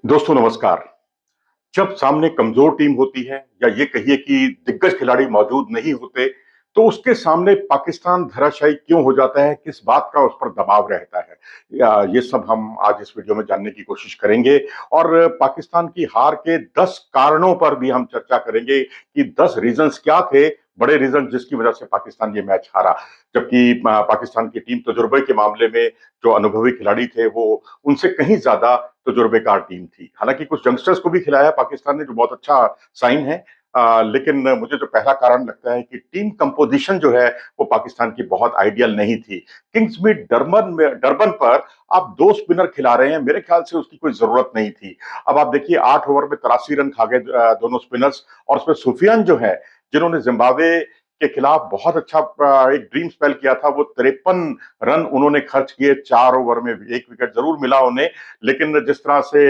दोस्तों नमस्कार। जब सामने कमजोर टीम होती है या ये कहिए कि दिग्गज खिलाड़ी मौजूद नहीं होते, तो उसके सामने पाकिस्तान धराशायी क्यों हो जाता है, किस बात का उस पर दबाव रहता है? ये सब हम आज इस वीडियो में जानने की कोशिश करेंगे और पाकिस्तान की हार के 10 कारणों पर भी हम चर्चा करेंगे कि 10 रीजंस क्या थे, बड़े रीजन जिसकी वजह से पाकिस्तान ये मैच हारा। जबकि पाकिस्तान की टीम तजुर्बे के मामले में जो अनुभवी खिलाड़ी थे, वो उनसे कहीं ज्यादा तजुर्बेकार टीम थी। हालांकि कुछ यंगस्टर्स को भी खिलाया पाकिस्तान ने, जो बहुत अच्छा साइन है। लेकिन मुझे जो पहला कारण लगता है कि टीम कंपोजिशन जो है वो पाकिस्तान की बहुत आइडियल नहीं थी। किंग्समीड डरबन पर आप दो स्पिनर खिला रहे हैं, मेरे ख्याल से उसकी कोई जरूरत नहीं थी। अब आप देखिए 8 ओवर में 83 रन खा गए दोनों स्पिनर्स। और उसमें सुफियान जो है, जिन्होंने जिम्बाब्वे के खिलाफ बहुत अच्छा एक ड्रीम स्पेल किया था, वो 53 रन उन्होंने खर्च किए 4 ओवर में। एक विकेट जरूर मिला उन्हें, लेकिन जिस तरह से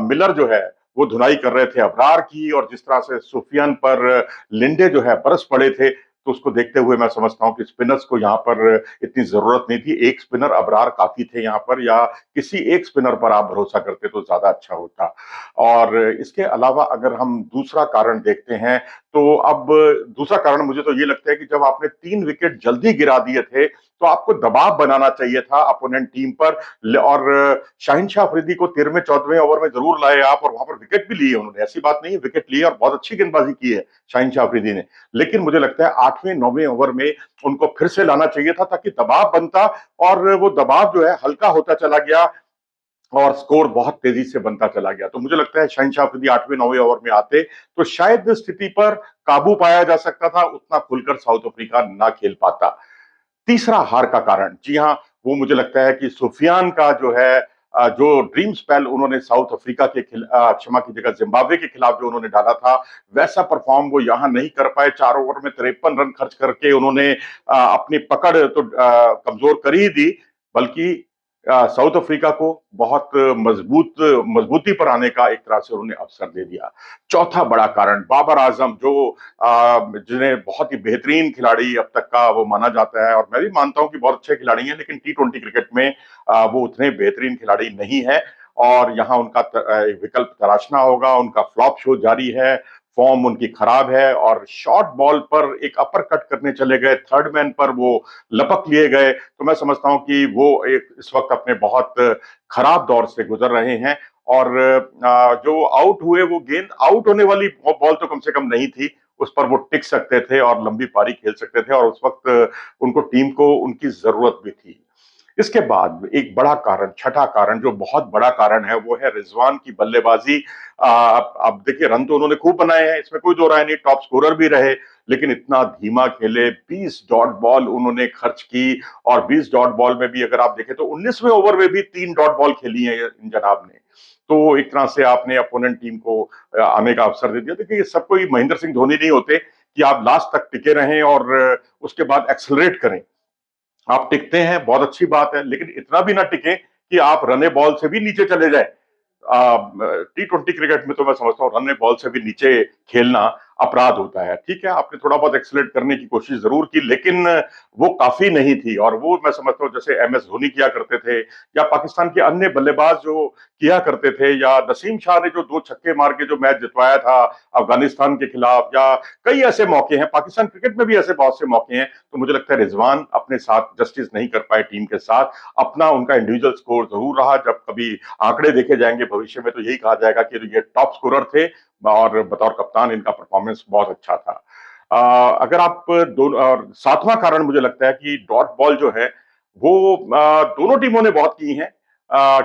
मिलर जो है वो धुनाई कर रहे थे अबरार की, और जिस तरह से सुफियान पर लिंडे जो है बरस पड़े थे, तो उसको देखते हुए मैं समझता हूं कि स्पिनर्स को यहाँ पर इतनी जरूरत नहीं थी। एक स्पिनर अबरार काफी थे यहाँ पर, या किसी एक स्पिनर पर आप भरोसा करते तो ज्यादा अच्छा होता। और इसके अलावा अगर हम दूसरा कारण देखते हैं, तो अब दूसरा कारण मुझे तो ये लगता है कि जब आपने 3 विकेट जल्दी गिरा दिए थे, तो आपको दबाव बनाना चाहिए था अपोनेंट टीम पर। और शाहिन शाह अफरीदी को 13वें 14वें ओवर में जरूर लाए आप, और वहां पर विकेट भी लिए उन्होंने, ऐसी बात नहीं है, विकेट लिए और बहुत अच्छी गेंदबाजी की है शाहिन शाह अफरीदी ने। लेकिन मुझे लगता है 8वें 9वें ओवर में उनको फिर से लाना चाहिए था, ताकि दबाव बनता, और वो दबाव जो है हल्का होता चला गया और स्कोर बहुत तेजी से बनता चला गया। तो मुझे लगता है शहनशाह अफरीदी 8वें 9वें ओवर में आते तो शायद स्थिति पर काबू पाया जा सकता था, उतना खुलकर साउथ अफ्रीका ना खेल पाता। तीसरा हार का कारण, जी हाँ, वो मुझे लगता है कि सुफियान का जो है जो ड्रीम स्पेल उन्होंने साउथ अफ्रीका के क्षमा कीजिएगा, जिम्बाब्वे के खिलाफ जो उन्होंने डाला था, वैसा परफॉर्म वो यहां नहीं कर पाए। 4 ओवर में 53 रन खर्च करके उन्होंने अपनी पकड़ तो कमजोर कर ही दी, बल्कि साउथ अफ्रीका को बहुत मजबूती पर आने का एक तरह से उन्होंने अवसर दे दिया। चौथा बड़ा कारण, बाबर आजम, जो जिन्हें बहुत ही बेहतरीन खिलाड़ी अब तक का वो माना जाता है, और मैं भी मानता हूं कि बहुत अच्छे खिलाड़ी हैं, लेकिन T20 क्रिकेट में वो उतने बेहतरीन खिलाड़ी नहीं है। और यहाँ उनका विकल्प तलाशना होगा। उनका फ्लॉप शो जारी है, फॉर्म उनकी खराब है, और शॉर्ट बॉल पर एक अपर कट करने चले गए, थर्ड मैन पर वो लपक लिए गए। तो मैं समझता हूं कि वो एक इस वक्त अपने बहुत खराब दौर से गुजर रहे हैं। और जो आउट हुए, वो गेंद आउट होने वाली बॉल तो कम से कम नहीं थी, उस पर वो टिक सकते थे और लंबी पारी खेल सकते थे, और उस वक्त उनको टीम को उनकी जरूरत भी थी। इसके बाद एक बड़ा कारण, छठा कारण, जो बहुत बड़ा कारण है, वो है रिजवान की बल्लेबाजी। अब देखिए, रन तो उन्होंने खूब बनाए हैं, इसमें कोई दो राय नहीं, टॉप स्कोरर भी रहे, लेकिन इतना धीमा खेले। 20 डॉट बॉल उन्होंने खर्च की, और 20 डॉट बॉल में भी अगर आप देखें तो 19वें ओवर में भी 3 डॉट बॉल खेली है इन जनाब ने। तो एक तरह से आपने अपोनेंट टीम को आने का अवसर दे दिया। देखिए, ये सब कोई महेंद्र सिंह धोनी नहीं होते कि आप लास्ट तक टिके रहें और उसके बाद एक्सलरेट करें। आप टिकते हैं, बहुत अच्छी बात है, लेकिन इतना भी ना टिके कि आप रने बॉल से भी नीचे चले जाए। T20 क्रिकेट में तो मैं समझता हूँ रन बॉल से भी नीचे खेलना अपराध होता है। ठीक है, आपने थोड़ा बहुत एक्सलेट करने की कोशिश जरूर की, लेकिन वो काफी नहीं थी। और वो मैं समझता हूँ जैसे MS धोनी किया करते थे, या पाकिस्तान के अन्य बल्लेबाज जो किया करते थे, या नसीम शाह ने जो 2 छक्के मार के जो मैच जितवाया था अफगानिस्तान के खिलाफ, या कई ऐसे मौके हैं, पाकिस्तान क्रिकेट में भी ऐसे बहुत से मौके हैं। तो मुझे लगता है रिजवान अपने साथ जस्टिस नहीं कर पाए टीम के साथ। अपना उनका इंडिविजुअल स्कोर जरूर रहा, जब कभी आंकड़े देखे जाएंगे भविष्य में तो यही कहा जाएगा कि ये टॉप स्कोरर थे, और बतौर कप्तान इनका परफॉर्मेंस बहुत अच्छा था। अगर आप दोनों, और सातवां कारण मुझे लगता है कि डॉट बॉल जो है वो दोनों टीमों ने बहुत की हैं,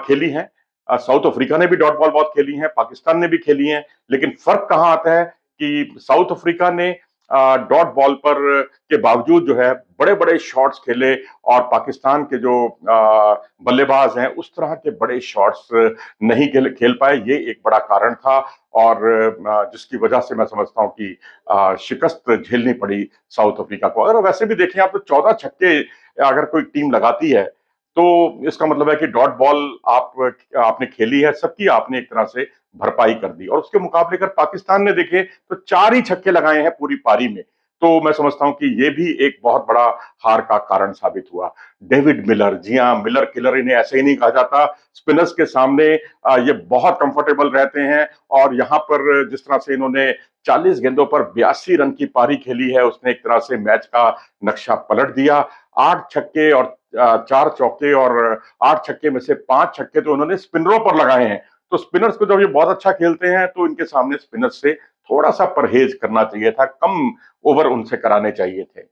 खेली हैं। साउथ अफ्रीका ने भी डॉट बॉल बहुत खेली है, पाकिस्तान ने भी खेली है, लेकिन फर्क कहां आता है कि साउथ अफ्रीका ने डॉट बॉल पर के बावजूद जो है बड़े बड़े शॉट्स खेले, और पाकिस्तान के जो बल्लेबाज हैं उस तरह के बड़े शॉट्स नहीं खेल पाए। ये एक बड़ा कारण था, और जिसकी वजह से मैं समझता हूं कि शिकस्त झेलनी पड़ी साउथ अफ्रीका को। अगर वैसे भी देखें आप, तो 14 छक्के अगर कोई टीम लगाती है, तो इसका मतलब है कि डॉट बॉल आपने खेली है, सबकी आपने एक तरह से भरपाई कर दी। और उसके मुकाबले अगर पाकिस्तान ने देखे तो 4 ही छक्के लगाए हैं पूरी पारी में। तो मैं समझता हूं कि ये भी एक बहुत बड़ा हार का कारण साबित हुआ। डेविड मिलर, जी हाँ, मिलर किलर इन्हें ऐसे ही नहीं कहा जाता। स्पिनर्स के सामने ये बहुत कंफर्टेबल रहते हैं और यहाँ पर जिस तरह से इन्होंने 40 गेंदों पर 82 रन की पारी खेली है, उसने एक तरह से मैच का नक्शा पलट दिया। 8 छक्के और 4 चौके और 8 छक्के में से 5 छक्के तो उन्होंने स्पिनरों पर लगाए हैं। तो स्पिनर्स को जब ये बहुत अच्छा खेलते हैं तो इनके सामने स्पिनर्स से थोड़ा सा परहेज करना चाहिए था, कम ओवर उनसे कराने चाहिए थे।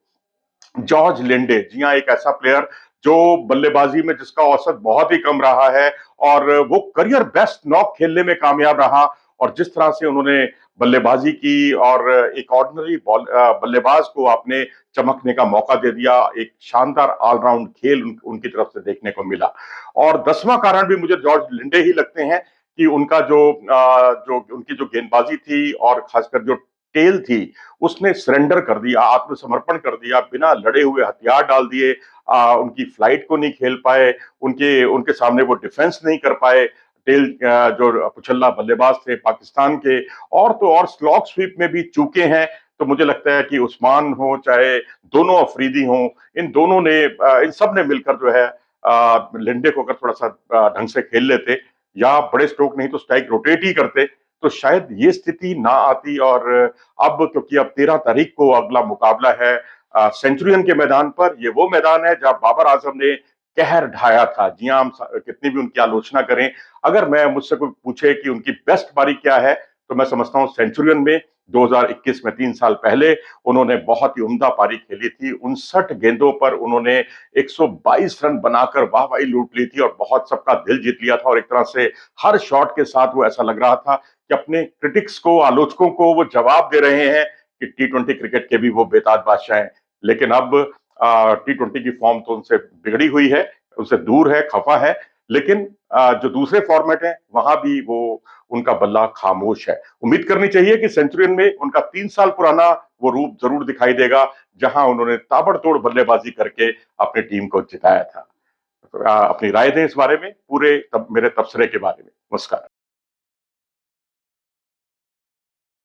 जॉर्ज लिंडे, जी हाँ, एक ऐसा प्लेयर जो बल्लेबाजी में जिसका औसत बहुत ही कम रहा है और वो करियर बेस्ट नॉक खेलने में कामयाब रहा और जिस तरह से उन्होंने बल्लेबाजी की और एक ऑर्डिनरी बल्लेबाज को आपने चमकने का मौका दे दिया, एक शानदार ऑलराउंड खेल उनकी तरफ से देखने को मिला। और 10वां कारण भी मुझे जॉर्ज लिंडे ही लगते हैं कि उनका जो उनकी जो गेंदबाजी थी और खासकर जो टेल थी, उसने सरेंडर कर दिया, आत्मसमर्पण कर दिया, बिना लड़े हुए हथियार डाल दिए। उनकी फ्लाइट को नहीं खेल पाए, उनके उनके सामने वो डिफेंस नहीं कर पाए। टेल जो पुछल्ला बल्लेबाज थे पाकिस्तान के, और तो और स्लॉग स्वीप में भी चूके हैं। तो मुझे लगता है कि उस्मान हो चाहे दोनों अफरीदी हों, इन दोनों ने इन सब ने मिलकर जो है लिंडे को अगर थोड़ा सा ढंग से खेल लेते या बड़े स्ट्रोक नहीं तो स्ट्राइक रोटेट ही करते तो शायद ये स्थिति ना आती। और अब क्योंकि अब 13 तारीख को अगला मुकाबला है सेंचुरियन के मैदान पर, ये वो मैदान है जहां बाबर आजम ने कहर ढाया था। जी हाँ, हम कितनी भी उनकी आलोचना करें, अगर मैं मुझसे कोई पूछे कि उनकी बेस्ट पारी क्या है तो मैं समझता हूं सेंचुरियन में 2021 में 3 साल पहले उन्होंने बहुत ही उम्दा पारी खेली थी। 59 गेंदों पर उन्होंने 122 रन बनाकर वाहवाही लूट ली थी और बहुत सबका दिल जीत लिया था और एक तरह से हर शॉट के साथ वो ऐसा लग रहा था कि अपने क्रिटिक्स को, आलोचकों को वो जवाब दे रहे हैं कि टी20 क्रिकेट के भी वो बेताज बादशाह हैं। लेकिन अब टी20 की फॉर्म तो उनसे बिगड़ी हुई है, उनसे दूर है, खफा है। लेकिन जो दूसरे फॉर्मेट है वहां भी वो उनका बल्ला खामोश है। उम्मीद करनी चाहिए कि सेंचुरियन में उनका 3 साल पुराना वो रूप जरूर दिखाई देगा जहां उन्होंने ताबड़तोड़ बल्लेबाजी करके अपनी टीम को जिताया था। अपनी राय दें इस बारे में, पूरे मेरे तबसरे के बारे में। नमस्कार।